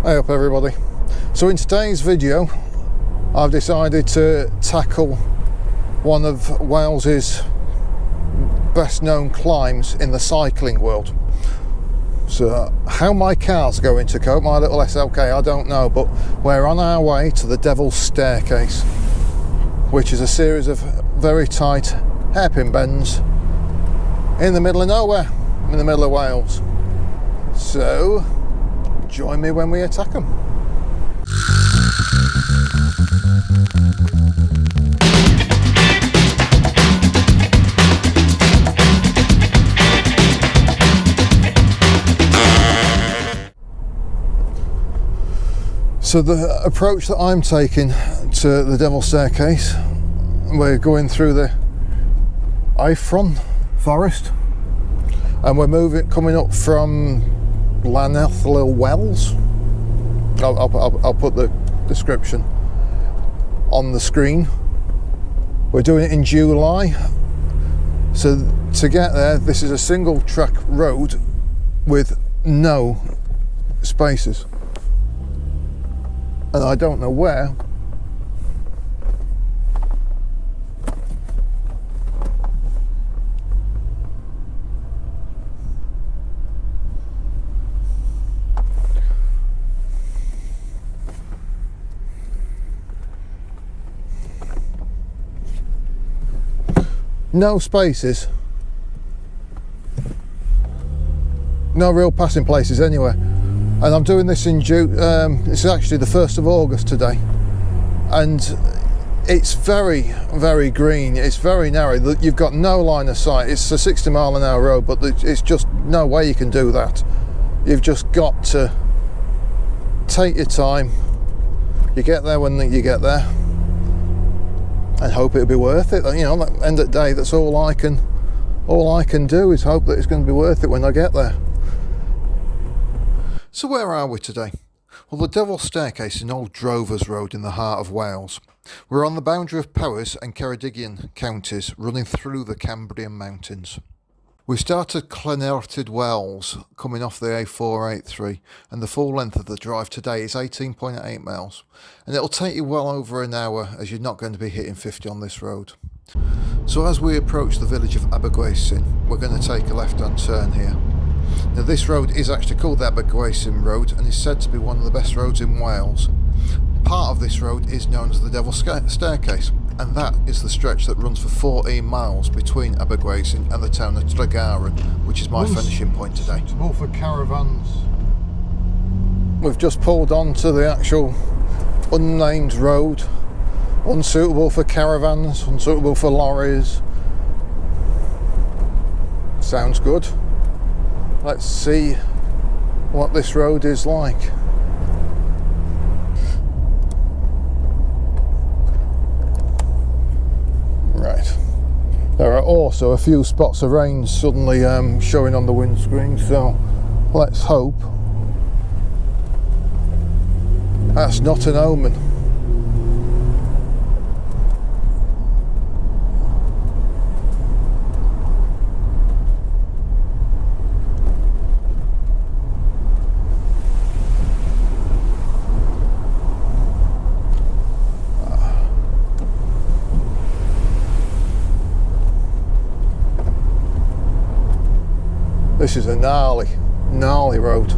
Hey up everybody. So in today's video I've decided to tackle one of Wales's best known climbs in the cycling world. So how my car's going to cope, my little SLK, I don't know, but we're on our way to the Devil's Staircase, which is a series of very tight hairpin bends in the middle of nowhere, in the middle of Wales. So join me when we attack them. So the approach that I'm taking to the Devil's Staircase, we're going through the Ifron forest, and we're coming up from Llanelli Wells. I'll put the description on the screen. We're doing it in July. So to get there, this is a single track road with no spaces. And I don't know where. No spaces, no real passing places anywhere. And I'm doing this in June. It's actually the 1st of August today, and it's very, very green. It's very narrow. You've got no line of sight. It's a 60-mile-an-hour road, but it's just no way you can do that. You've just got to take your time. You get there when you get there, and hope it'll be worth it. You know, at the end of the day, that's all I can do is hope that it's going to be worth it when I get there. So where are we today? Well, the Devil's Staircase is an old drover's road in the heart of Wales. We're on the boundary of Powys and Ceredigion counties, running through the Cambrian mountains. We start at Llanelli Wells, coming off the A483, and the full length of the drive today is 18.8 miles, and it'll take you well over an hour, as you're not going to be hitting 50 on this road. So as we approach the village of Abergwaun, we're going to take a left-hand turn here. Now this road is actually called the Abergwaun Road and is said to be one of the best roads in Wales. Part of this road is known as the Devil's Staircase, and that is the stretch that runs for 14 miles between Abergwaun and the town of Tregaron, which is my finishing point today. Suitable for caravans. We've just pulled onto the actual unnamed road. Unsuitable for caravans, unsuitable for lorries. Sounds good. Let's see what this road is like. Right. There are also a few spots of rain suddenly showing on the windscreen, so let's hope that's not an omen. This is a gnarly road.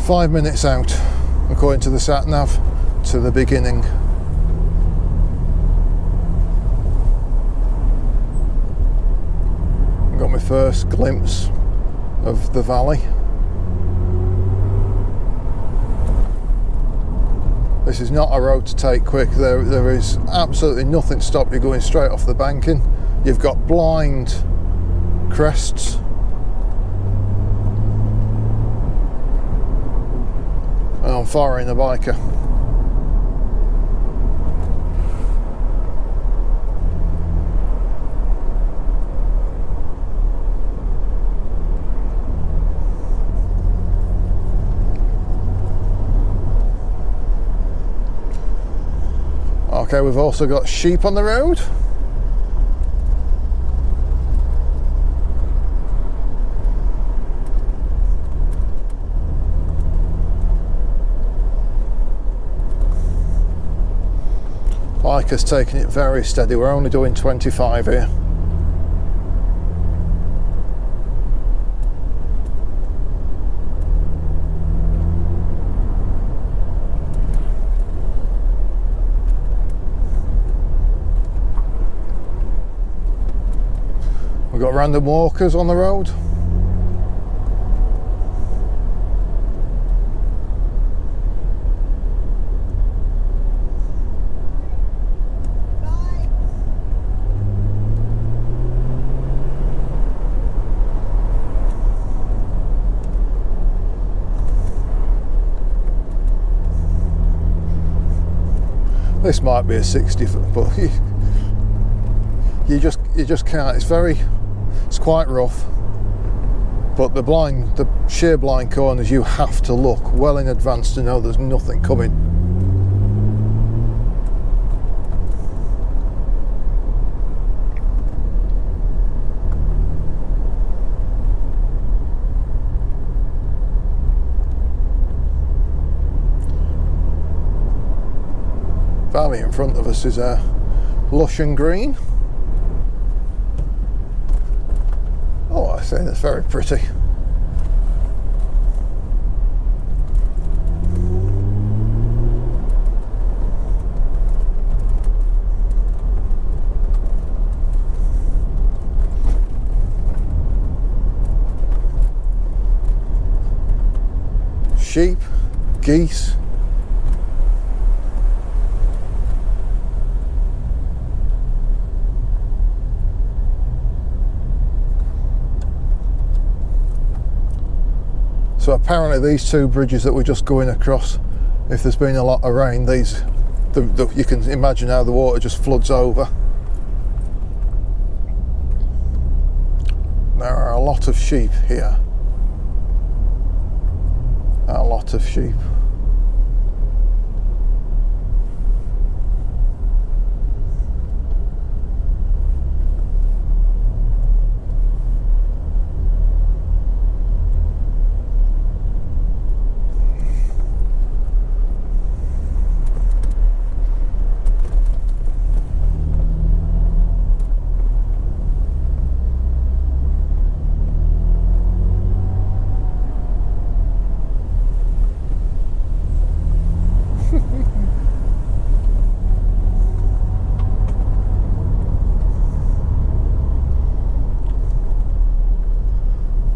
5 minutes out, according to the sat-nav, to the beginning. Got my first glimpse of the valley. This is not a road to take quick. There is absolutely nothing to stop you going straight off the banking. You've got blind crests. And I'm following a biker. Okay, we've also got sheep on the road. Biker's taking it very steady. We're only doing 25 here. We've got random walkers on the road. This might be a 60 foot, but you just can't. It's quite rough. But the sheer blind corners, you have to look well in advance to know there's nothing coming. Valley in front of us is lush and green. Oh, I think it's very pretty. Sheep, geese. So apparently these two bridges that we're just going across, if there's been a lot of rain, you can imagine how the water just floods over. There are a lot of sheep here. A lot of sheep.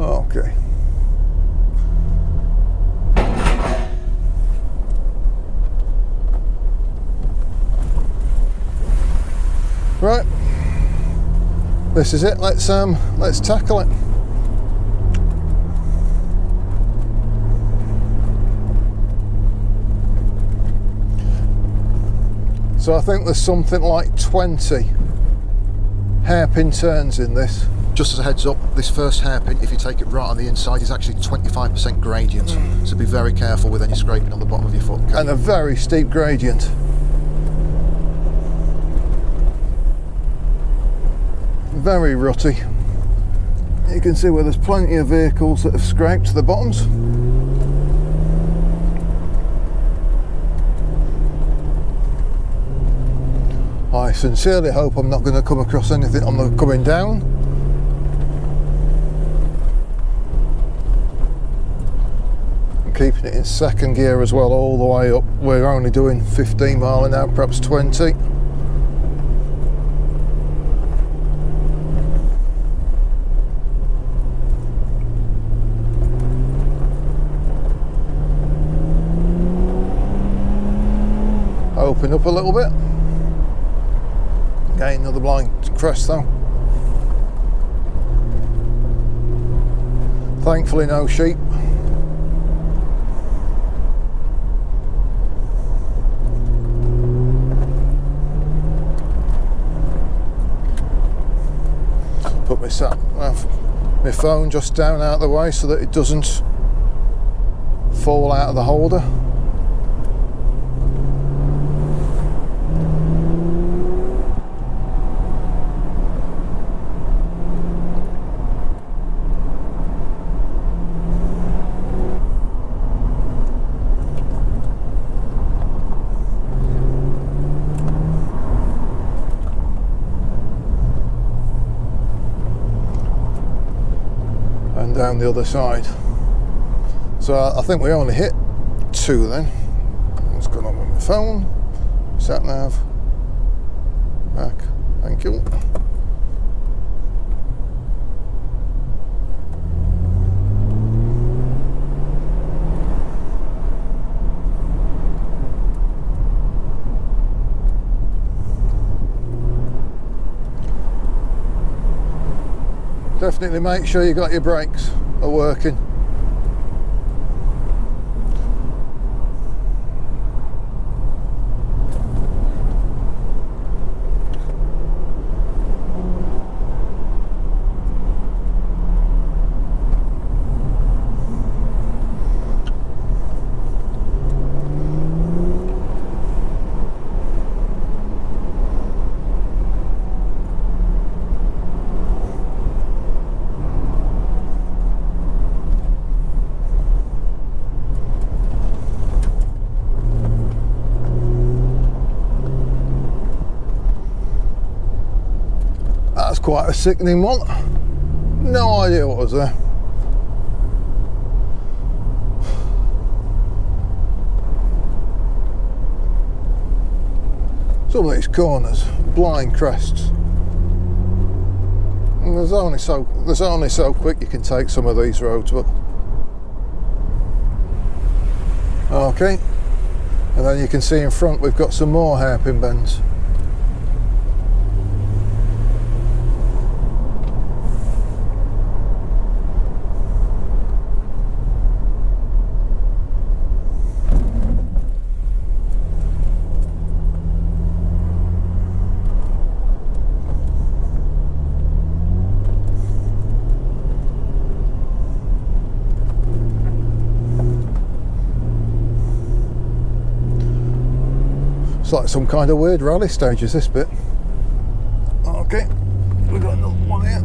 Okay. Right. This is it. Let's tackle it. So I think there's something like 20 hairpin turns in this. Just as a heads up, this first hairpin, if you take it right on the inside, is actually 25% gradient. So be very careful with any scraping on the bottom of your foot. And a very steep gradient. Very rutty. You can see where there's plenty of vehicles that have scraped the bottoms. I sincerely hope I'm not going to come across anything on the coming down. I'm keeping it in second gear as well all the way up. We're only doing 15 mile an hour, perhaps 20. Open up a little bit. Again, another blind crest though. Thankfully no sheep. Put my phone just down out of the way so that it doesn't fall out of the holder. round the other side. So I think we only hit 2 then. What's going on with my phone? Sat nav. Back. Thank you. Definitely make sure you got your brakes are working. That's quite a sickening one. No idea what was there. Some of these corners, blind crests. And there's only so quick you can take some of these roads, but okay. And then you can see in front we've got some more hairpin bends. It's like some kind of weird rally stages, this bit. Okay, we've got another one here.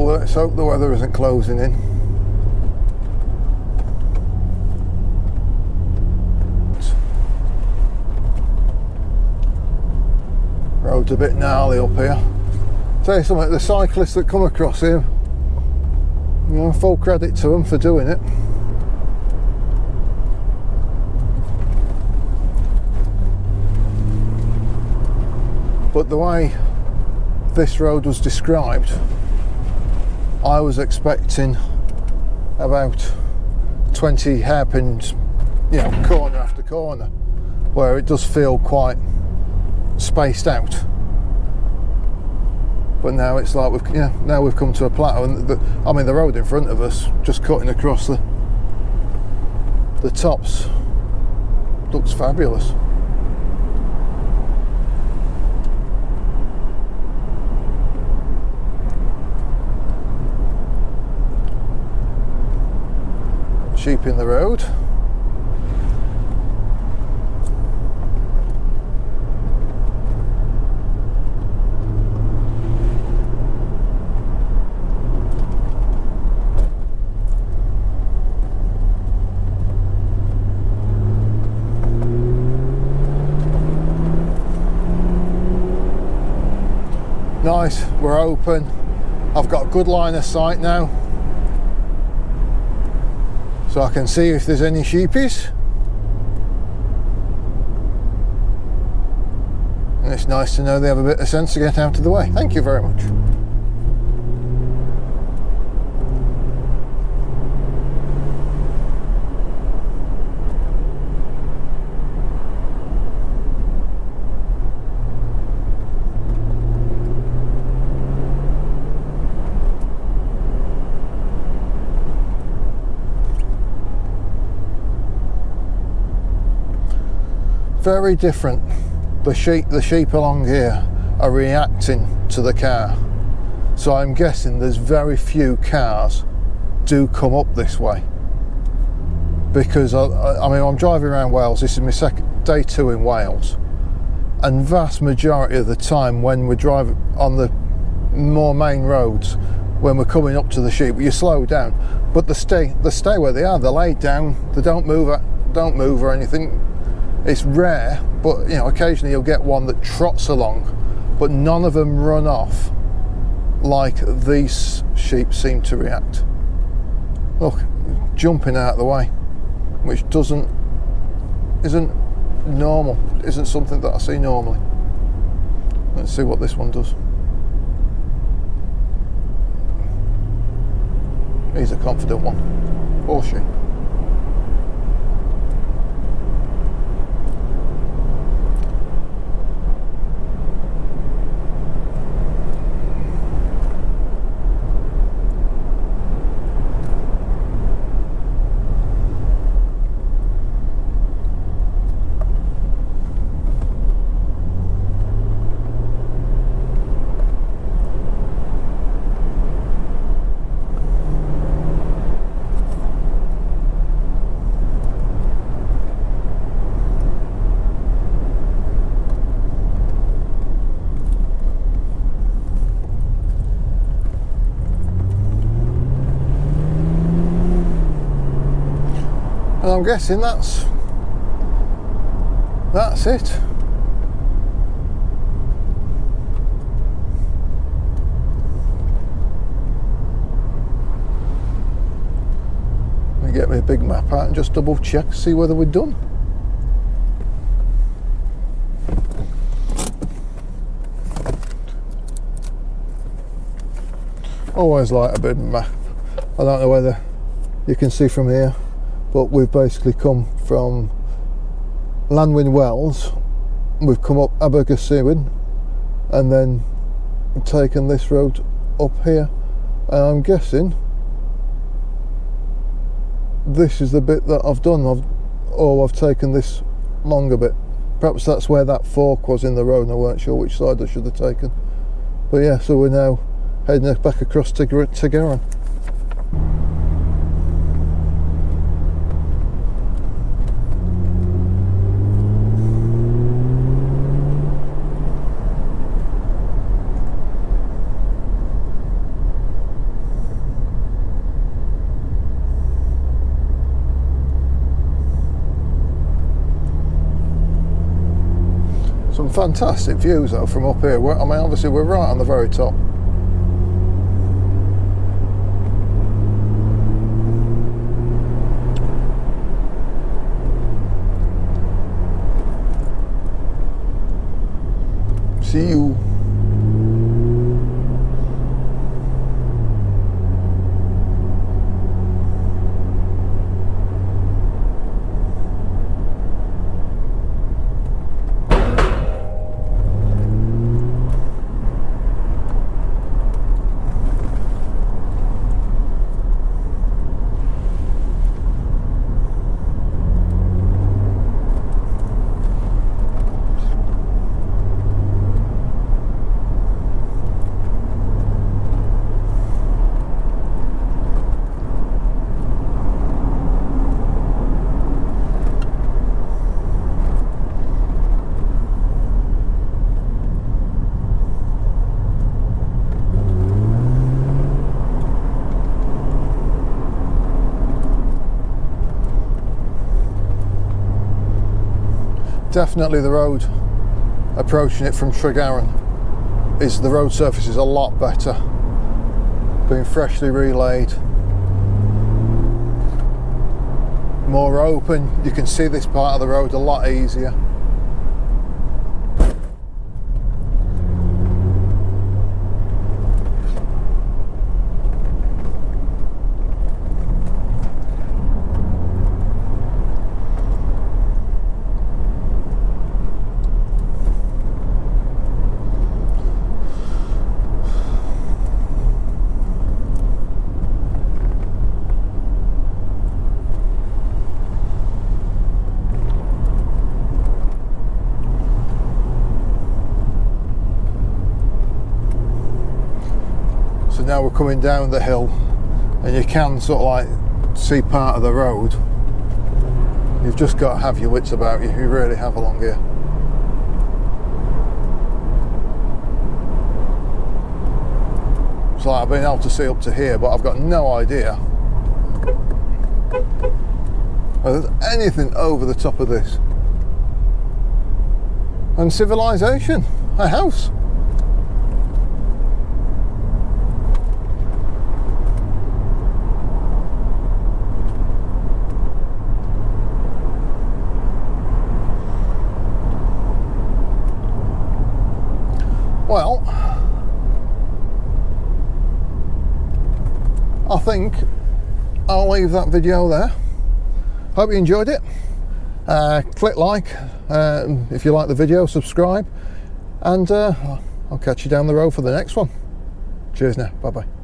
Let's hope the weather isn't closing in. Road's a bit gnarly up here. Tell you something, the cyclists that come across here, you know, full credit to them for doing it. But the way this road was described, I was expecting about 20 hairpins, you know, corner after corner, where it does feel quite spaced out. But now it's like now we've come to a plateau, and the road in front of us just cutting across the the tops looks fabulous. Sheep in the road. Nice, we're open. I've got a good line of sight now, so I can see if there's any sheepies. And it's nice to know they have a bit of sense to get out of the way. Thank you very much. Very different. The sheep along here are reacting to the car, so I'm guessing there's very few cars do come up this way, because I mean, I'm driving around Wales. This is my day 2 in Wales, and vast majority of the time when we're driving on the more main roads, when we're coming up to the sheep, you slow down, but they stay where they are. They're laid down. They don't move or anything. It's rare, but you know, occasionally you'll get one that trots along, but none of them run off like these sheep seem to react. Look, jumping out of the way, which isn't normal, isn't something that I see normally. Let's see what this one does. He's a confident one, or she. And I'm guessing that's it. Let me get my big map out and just double check, see whether we're done. Always like a big map. I don't know whether you can see from here, but we've basically come from Llanwyn Wells, we've come up Abergystwyth and then taken this road up here, and I'm guessing this is the bit that I've done. I've taken this longer bit. Perhaps that's where that fork was in the road and I weren't sure which side I should have taken. But yeah, so we're now heading back across to Garan. Some fantastic views though from up here. I mean, obviously we're right on the very top. See you. Definitely the road approaching it from Tregaron is the road surface is a lot better, being freshly relayed, more open. You can see this part of the road a lot easier. So now we're coming down the hill and you can sort of like see part of the road. You've just got to have your wits about you, you really have along here. It's like I've been able to see up to here, but I've got no idea whether there's anything over the top of this. And civilization, a house. Well, I think I'll leave that video there. Hope you enjoyed it. Click like if you like the video, subscribe, and I'll catch you down the road for the next one. Cheers now, bye bye.